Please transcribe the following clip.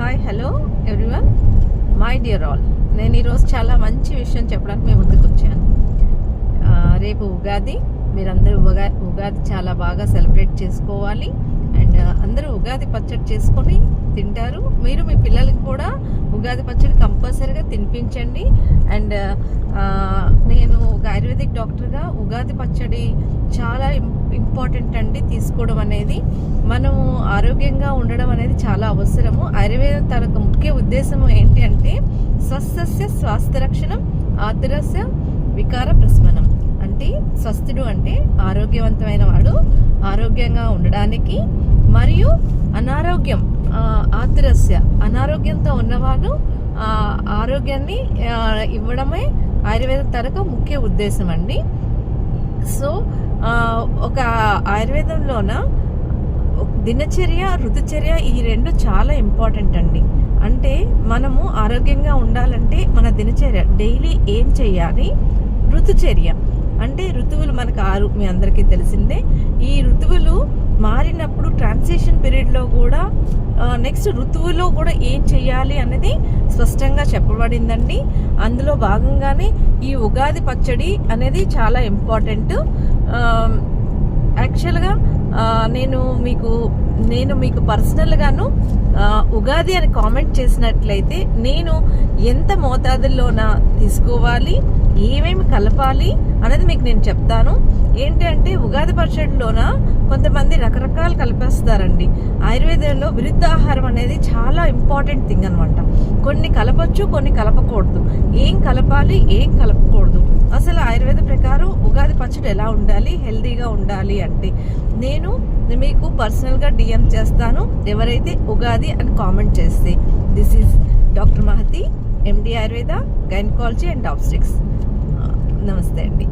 Hi hello everyone, my dear all. నేను ఈరోజు చాలా మంచి విషయం చెప్పడానికి మీ ముందుకు వచ్చాను. రేపు ఉగాది. మీరందరూ ఉగాది చాలా బాగా సెలబ్రేట్ చేసుకోవాలి. అండ్ అందరూ ఉగాది పచ్చడి చేసుకొని తింటారు. మీరు మీ పిల్లలకి కూడా ఉగాది పచ్చడి కంపల్సరీగా తినిపించండి. అండ్ నేను ఒక ఆయుర్వేదిక్ డాక్టర్గా ఉగాది పచ్చడి చాలా ఇంపార్టెంట్ అండి. తీసుకోవడం అనేది, మనం ఆరోగ్యంగా ఉండడం అనేది చాలా అవసరము. ఆయుర్వేదం తనకు ముఖ్య ఉద్దేశం ఏంటి అంటే స్వస్థస్య స్వాస్థ్య రక్షణం, ఆతురస్య వికార ప్రశమనం. అంటే స్వస్థుడు అంటే ఆరోగ్యవంతమైన వాడు, ఆరోగ్యంగా ఉండడానికి, మరియు అనారోగ్యం ఆతురస్య అనారోగ్యంతో ఉన్నవాడు ఆరోగ్యాన్ని ఇవ్వడమే ఆయుర్వేద తరగ ముఖ్య ఉద్దేశం అండి. సో ఒక ఆయుర్వేదంలోన దినచర్య, ఋతుచర్య ఈ రెండు చాలా ఇంపార్టెంట్ అండి. అంటే మనము ఆరోగ్యంగా ఉండాలంటే మన దినచర్య డైలీ ఏం చేయాలి, ఋతుచర్య అంటే ఋతువులు మనకు 6 మీ అందరికీ తెలిసిందే. ఈ ఋతువులు మారినప్పుడు ట్రాన్సిషన్ పీరియడ్లో కూడా నెక్స్ట్ ఋతువులో కూడా ఏం చేయాలి అనేది స్పష్టంగా చెప్పబడిందండి. అందులో భాగంగానే ఈ ఉగాది పచ్చడి అనేది చాలా ఇంపార్టెంట్. యాక్చువల్గా నేను మీకు పర్సనల్గాను ఉగాది అని కామెంట్ చేసినట్లయితే నేను ఎంత మోతాదుల్లోన తీసుకోవాలి, ఏమేమి కలపాలి అనేది మీకు నేను చెప్తాను. ఏంటి అంటే ఉగాది పచ్చడిలోన కొంతమంది రకరకాలు కలిపేస్తారండి. ఆయుర్వేదంలో విరుద్ధాహారం అనేది చాలా ఇంపార్టెంట్ థింగ్ అనమాట. కొన్ని కలపచ్చు, కొన్ని కలపకూడదు. ఏం కలపాలి, ఏం కలపకూడదు, అసలు ఆయుర్వేద ప్రకారం ఉగాది పచ్చడి ఎలా ఉండాలి, హెల్దీగా ఉండాలి అంటే నేను మీకు పర్సనల్గా డిఎం చేస్తాను ఎవరైతే ఉగాది అని కామెంట్ చేస్తే. This is doctor Mahathi, MD Ayurveda, gynaecology and obstetrics. నమస్తే అండి.